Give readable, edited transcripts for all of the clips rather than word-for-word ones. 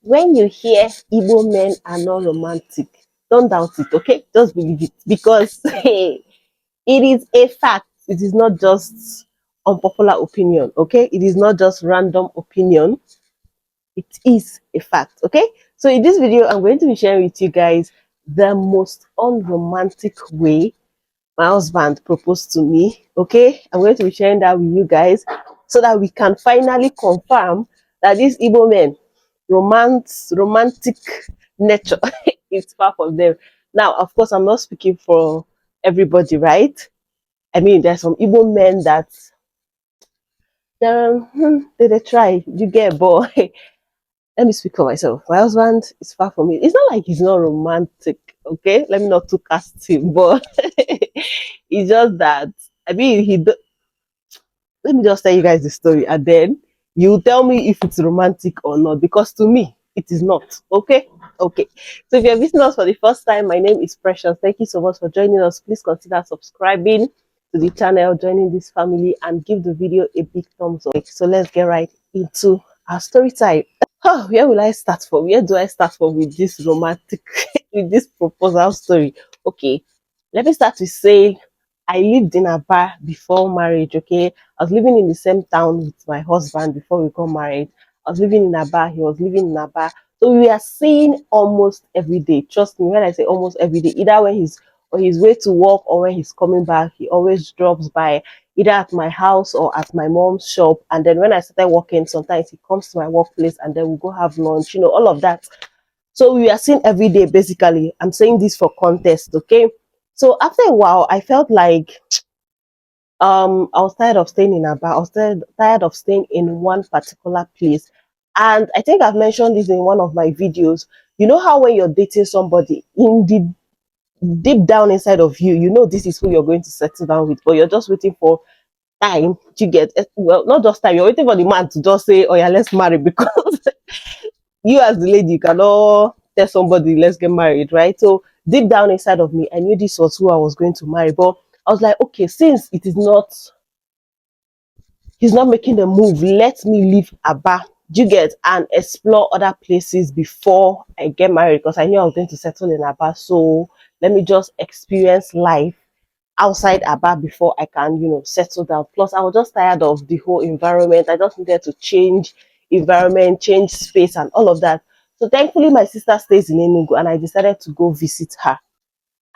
when you hear Igbo men are not romantic, don't doubt it, okay? Just believe it because hey, it is a fact. It is not just unpopular opinion, okay? It is not just random opinion. It is a fact, okay? So in this video, I'm going to be sharing with you guys the most unromantic way my husband proposed to me, okay? I'm going to be sharing that with you guys so that we can finally confirm that these Igbo men, romantic nature is far from them. Now, of course, I'm not speaking for everybody, right? I mean, there's some Igbo men that they try, you get, but let me speak for myself. My husband is far from me. It's not like he's not romantic, okay? Let me not too cast him, but it's just that I mean let me just tell you guys the story and then you tell me if it's romantic or not, because to me it is not. Okay, so if you're visiting us for the first time, my name is Precious. Thank you so much for joining us. Please consider subscribing to the channel, joining this family, and give the video a big thumbs up. So let's get right into our story time. Oh, where will I start from? Where do I start from with this romantic with this proposal story? Okay, let me start with saying I lived in Abia before marriage. Okay, I was living in the same town with my husband before we got married. I was living in Abia, he was living in Abia. So we are seeing almost every day. Trust me when I say almost every day, either when he's on his way to work or when he's coming back, he always drops by either at my house or at my mom's shop. And then when I started working, sometimes he comes to my workplace and then we go have lunch, all of that. So we are seeing every day basically. I'm saying this for context, okay? So after a while, I felt like I was tired of staying in Aba. I was tired of staying in one particular place. And I think I've mentioned this in one of my videos. You know how when you're dating somebody, in the deep down inside of you, you know this is who you're going to settle down with, but you're just waiting for time to get, well, not just time, you're waiting for the man to just say, oh yeah, let's marry, because you as the lady, you cannot tell somebody, let's get married, right? So deep down inside of me, I knew this was who I was going to marry, but I was like, okay, since it is not he's not making the move, let me leave Aba, do you get, and explore other places before I get married, because I knew I was going to settle in Aba. So let me just experience life outside Aba before I can, settle down. Plus, I was just tired of the whole environment. I just needed to change environment, change space, and all of that. So thankfully, my sister stays in Enugu, and I decided to go visit her.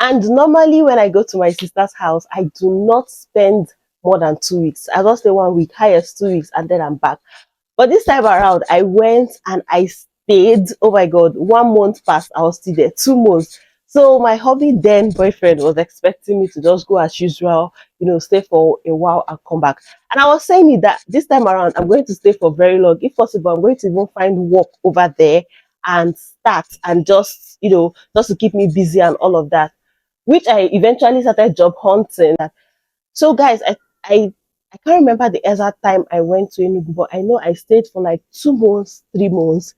And normally, when I go to my sister's house, I do not spend more than 2 weeks. I just stay 1 week, highest 2 weeks, and then I'm back. But this time around, I went and I stayed. Oh my God, 1 month passed. I was still there. 2 months. So my hobby then boyfriend was expecting me to just go as usual, stay for a while and come back. And I was saying it that this time around, I'm going to stay for very long. If possible, I'm going to even find work over there and start and just to keep me busy and all of that, which I eventually started job hunting. So guys, I can't remember the exact time I went to Enugu, but I know I stayed for like 2 months, 3 months.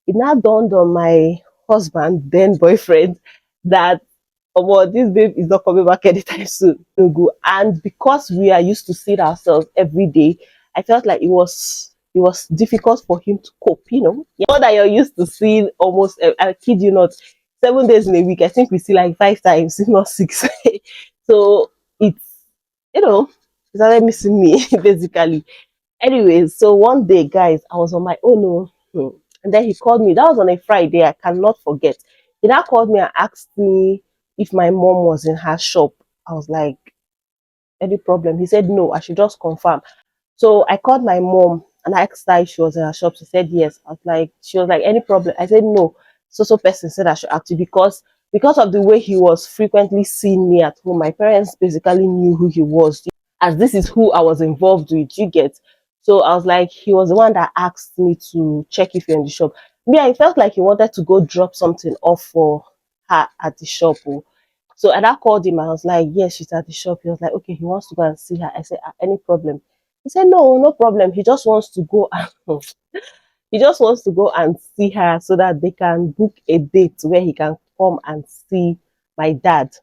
It now dawned on my husband, then boyfriend, that well, this babe is not coming back anytime soon. Enugu. And because we are used to seeing ourselves every day, I felt like it was difficult for him to cope, You know that you're used to seeing almost, I kid you not, 7 days in a week. I think we see like 5 times, if not six. So it's, you know, he started missing me basically. Anyways, so one day, guys, I was on my own, and then he called me. That was on a Friday. I cannot forget. He now called me and asked me if my mom was in her shop. I was like, any problem? He said no. I should just confirm. So I called my mom and I asked her if she was in her shop. She said yes. She was like, any problem? I said no. So person said I should ask you because of the way he was frequently seeing me at home. My parents basically knew who he was, as this is who I was involved with. You get. So I was like, he was the one that asked me to check if you're in the shop. Me, I felt like he wanted to go drop something off for her at the shop. Oh. So and I called him. I was like, yes, she's at the shop. He was like, okay, he wants to go and see her. I said, any problem? He said, no, no problem. He just wants to go and he just wants to go and see her so that they can book a date where he can come and see my dad.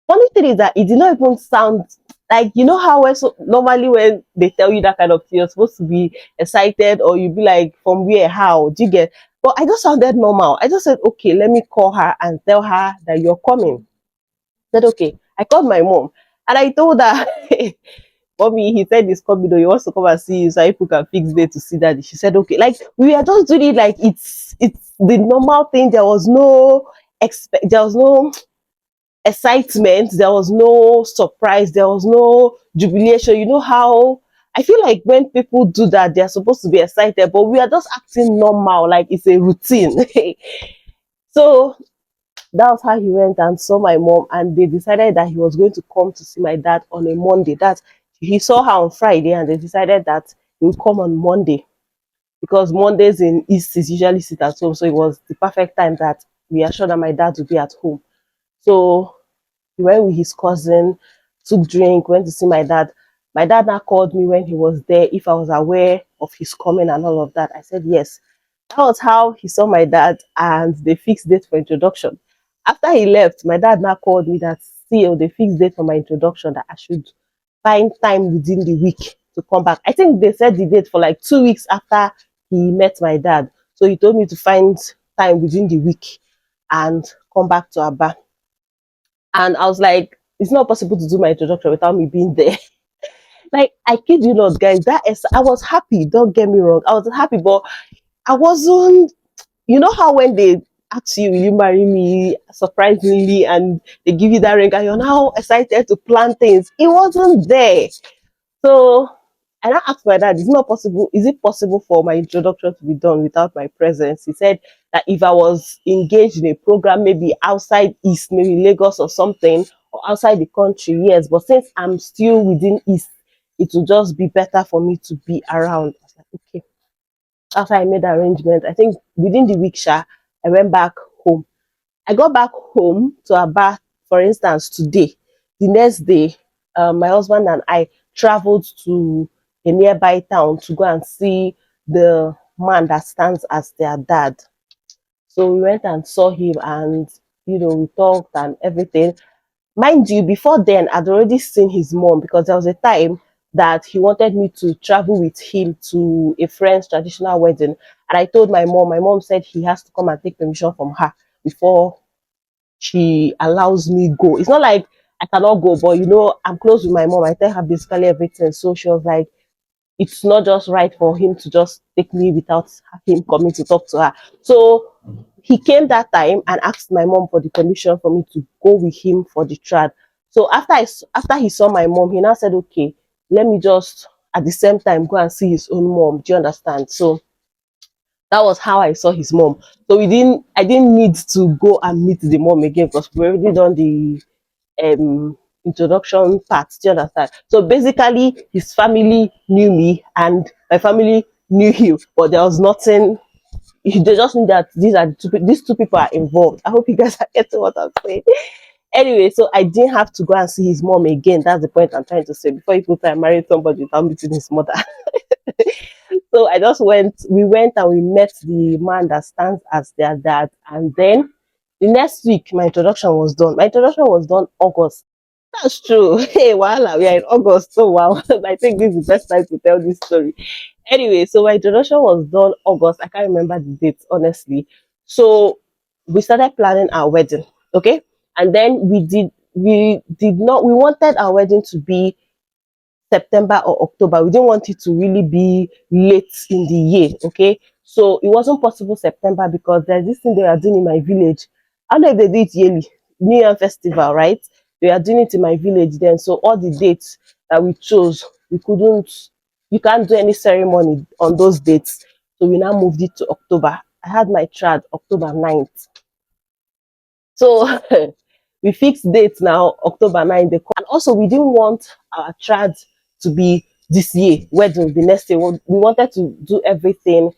Funny thing is that it did not even sound like, how normally when they tell you that kind of thing, you're supposed to be excited or you be like, from where, how do you get? But I just sounded normal. I just said, okay, let me call her and tell her that you're coming. I said, okay. I called my mom and I told her, Mommy, he said he's coming though. He wants to come and see you so people can fix day to see daddy. She said, okay. Like we are just doing it like it's the normal thing. There was no there was no excitement, there was no surprise, there was no jubilation. You know how I feel like when people do that, they're supposed to be excited, but we are just acting normal, like it's a routine. So that was how he went and saw my mom, and they decided that he was going to come to see my dad on a Monday. That he saw her on Friday, and they decided that he would come on Monday because Mondays in East is usually sit at home. So it was the perfect time that we are sure that my dad would be at home. So he went with his cousin, took drink, went to see my dad. My dad now called me when he was there if I was aware of his coming and all of that. I said yes. That was how he saw my dad and they fixed date for introduction. After he left, my dad now called me that still they fixed date for my introduction, that I should find time within the week to come back. I think they set the date for like 2 weeks after he met my dad. So he told me to find time within the week and come back to Abba. And I was like, it's not possible to do my introduction without me being there. Like, I kid you not, guys, that is, I was happy, don't get me wrong. I was happy, but I wasn't, you know how when they ask you, will you marry me, surprisingly, and they give you that ring and you're now excited to plan things. It wasn't there. So and I asked my dad, is it possible for my introduction to be done without my presence? He said that if I was engaged in a program, maybe outside East, maybe Lagos or something, or outside the country, yes. But since I'm still within East, it will just be better for me to be around. I was like, okay. After I made the arrangement, I think within the week, I went back home. I got back home to Abba, for instance, today. The next day, my husband and I traveled to a nearby town to go and see the man that stands as their dad. So we went and saw him, and we talked and everything. Mind you, before then, I'd already seen his mom because there was a time that he wanted me to travel with him to a friend's traditional wedding. And I told my mom said he has to come and take permission from her before she allows me go. It's not like I cannot go, but I'm close with my mom. I tell her basically everything. So she was like, it's not just right for him to just take me without him coming to talk to her. So he came that time and asked my mom for the permission for me to go with him for the trad. So after he saw my mom, he now said, okay, let me just at the same time go and see his own mom. Do you understand? So that was how I saw his mom. So I didn't need to go and meet the mom again because we already done the introduction part. Do you understand? So basically his family knew me and my family knew him, but there was nothing. They just knew that these two people are involved. I hope you guys are getting what I'm saying. Anyway, so I didn't have to go and see his mom again. That's the point I'm trying to say. Before you put I married somebody without meeting his mother. So we went and we met the man that stands as their dad. And then the next week, my introduction was done. My introduction was done August. That's true. Hey, voila, we are in August. So wow, I think this is the best time to tell this story. Anyway, so my introduction was done August. I can't remember the date, honestly. So we started planning our wedding. Okay. And then we wanted our wedding to be September or October. We didn't want it to really be late in the year, okay? So it wasn't possible September because there's this thing they are doing in my village. I don't know if they do it yearly, New Year Festival, right? They are doing it in my village then. So all the dates that we chose, you can't do any ceremony on those dates. So we now moved it to October. I had my trad October 9th. So we fixed dates now, October 9th. And also, we didn't want our trad to be this year, wedding the next year. We wanted to do everything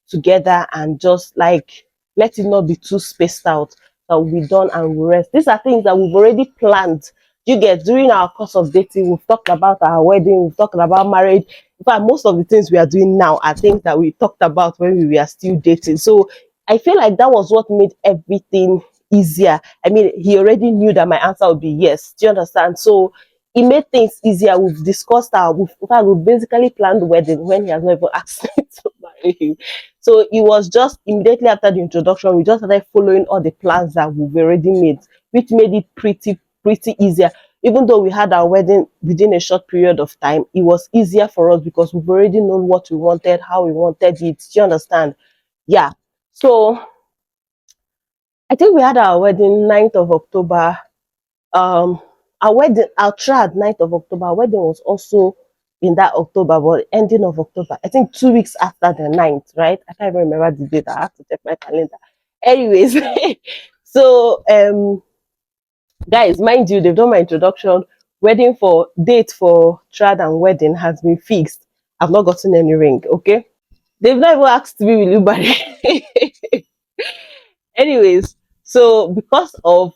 together and just like let it not be too spaced out. That will be done and we rest. These are things that we've already planned. You get during our course of dating, we've talked about our wedding, we've talked about marriage. In fact, most of the things we are doing now are things that we talked about when we were still dating. So I feel like that was what made everything easier. I mean, he already knew that my answer would be yes. Do you understand? So it made things easier. We've basically planned the wedding when he has never asked me to marry him. So it was just immediately after the introduction, we just started following all the plans that we've already made, which made it pretty easier. Even though we had our wedding within a short period of time, it was easier for us because we've already known what we wanted, how we wanted it. Do you understand? Yeah. So I think we had our wedding 9th of October. um our wedding, our trad 9th of October. Our wedding was also in that October, but ending of October. I think 2 weeks after the 9th, right? I can't even remember the date. I have to check my calendar. Anyways, so guys, mind you, they've done my introduction. Wedding for date for trad and wedding has been fixed. I've not gotten any ring. Okay, they've not even asked me, will you marry? Anyways, so because of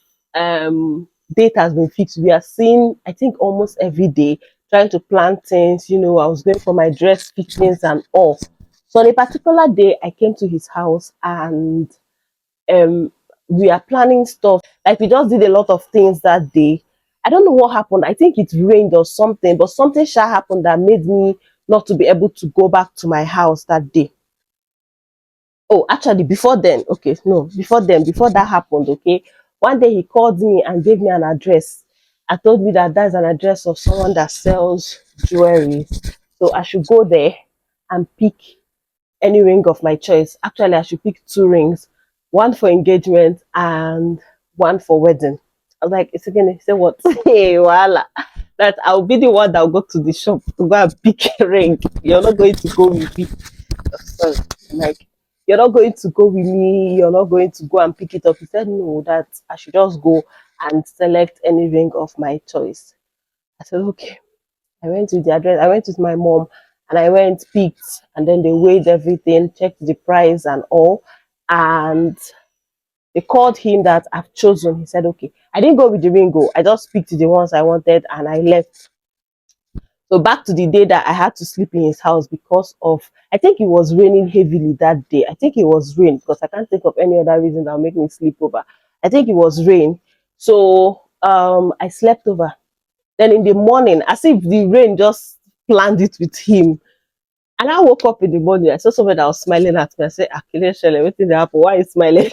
date has been fixed, we are seeing, I think, almost every day, trying to plan things. I was going for my dress fittings and all. So on a particular day, I came to his house, and um we are planning stuff. Like, we just did a lot of things that day. I don't know what happened. I think it rained or something, but something shall happen that made me not to be able to go back to my house that day. Oh, actually, before then, okay, no, before then, before that happened, okay, one day he called me and gave me an address and told me that that's an address of someone that sells jewelry. So I should go there and pick any ring of my choice. Actually, I should pick two rings, one for engagement and one for wedding. I was like, it's again, he said, what? Hey, voila. That I'll be the one that will go to the shop to go and pick a ring. You're not going to go with me. Sorry, like, you're not going to go with me, you're not going to go and pick it up. He said no, that I should just go and select any ring of my choice. I said okay. I went to the address, I went with my mom, and I went, picked, and then they weighed everything, checked the price and all. And they called him that I've chosen. He said okay. I didn't go with the ring, go. I just picked the ones I wanted and I left. So back to the day that I had to sleep in his house because of, I think it was raining heavily that day. I think it was rain because I can't think of any other reason that will make me sleep over. I think it was rain. So I slept over. Then in the morning, as if the rain just planned it with him. And I woke up in the morning. I saw someone that was smiling at me. I said, Akile Shele, what did happen? Why are you smiling?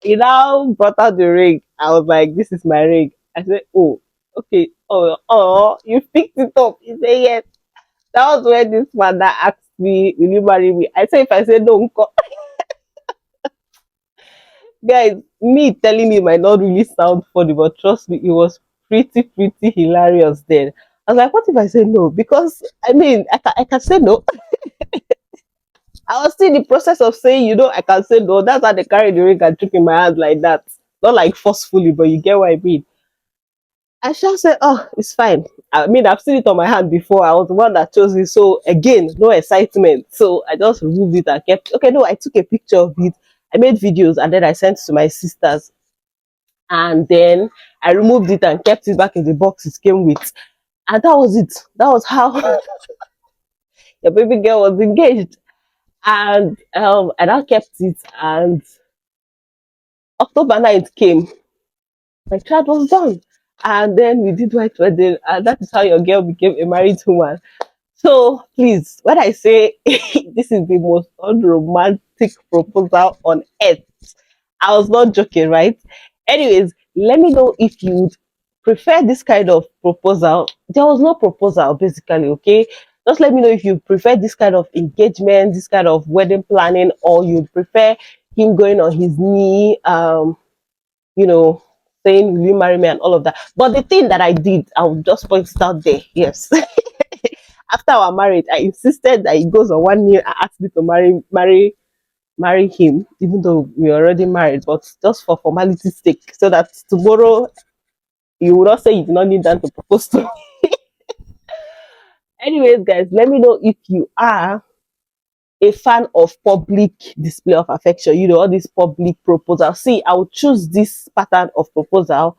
He now brought out the ring. I was like, this is my ring. I said, oh, okay. Oh, you picked it up. He said, yes. That was when this man that asked me, will you marry me? I said, if I say no, guys, me telling him might not really sound funny, but trust me, it was pretty hilarious then. I was like, what if I say no? Because, I mean, I can say no. I was still in the process of saying, I can say no. That's how they carry the ring and took in my hand like that. Not like forcefully, but you get what I mean. I shall say, oh, it's fine. I mean, I've seen it on my hand before. I was the one that chose it. So again, no excitement. So I just removed it and kept, okay, no, I took a picture of it. I made videos and then I sent to my sisters. And then I removed it and kept it back in the box it came with. And that was it. That was how the baby girl was engaged. And I kept it, and October 9th came. My child was done. And then we did white wedding, and that is how your girl became a married woman. So please, when I say this is the most unromantic proposal on earth, I was not joking, right? Anyways, let me know if you would prefer this kind of proposal. There was no proposal, basically, okay? Just let me know if you prefer this kind of engagement, this kind of wedding planning, or you prefer him going on his knee, you know, saying, will you marry me and all of that. But the thing that I did, I will just point it out there. Yes. After our marriage, I insisted that he goes on one knee and asked me to marry him, even though we were already married, but just for formality's sake, so that tomorrow you will not say you do not need that to propose to me. Anyways, guys, let me know if you are a fan of public display of affection, all this public proposal. See, I would choose this pattern of proposal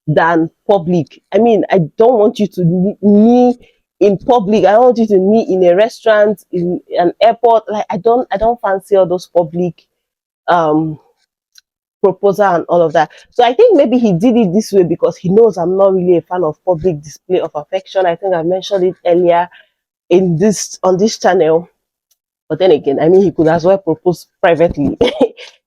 than public. I mean, I don't want you to knee in public. I don't want you to knee in a restaurant, in an airport. Like, I don't fancy all those public um proposal and all of that. So I think maybe he did it this way because he knows I'm not really a fan of public display of affection. I think I mentioned it earlier in this on this channel. But then again, I mean, he could as well propose privately.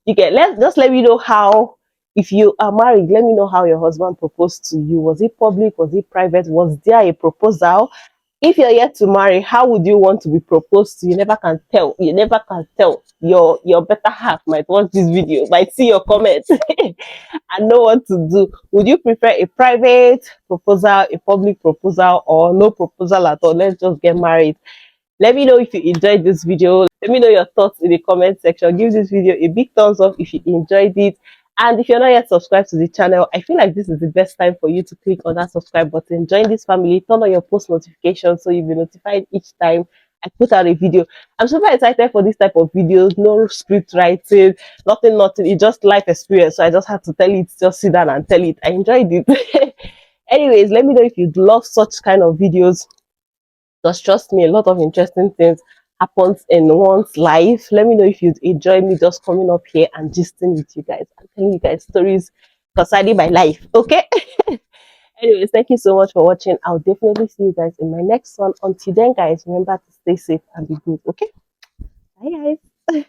You get, let me know how, if you are married, let me know how your husband proposed to you. Was it public? Was it private? Was there a proposal? If you're yet to marry, how would you want to be proposed to? You never can tell. You never can tell. Your better half might watch this video, might see your comments and know what to do. Would you prefer a private proposal, a public proposal, or no proposal at all? Let's just get married. Let me know if you enjoyed this video. Let me know your thoughts in the comment section. Give this video a big thumbs up if you enjoyed it. And if you're not yet subscribed to the channel, I feel like this is the best time for you to click on that subscribe button. Join this family. Turn on your post notifications so you'll be notified each time I put out a video. I'm super excited for this type of videos. No script writing, nothing. It's just life experience. So I just had to tell it. Just sit down and tell it. I enjoyed it. Anyways, let me know if you'd love such kind of videos. Because trust me, a lot of interesting things happens in one's life. Let me know if you'd enjoy me just coming up here and gisting with you guys and telling you guys stories concerning my life. Okay. Anyways, thank you so much for watching. I'll definitely see you guys in my next one. Until then, guys, remember to stay safe and be good. Okay. Bye, guys.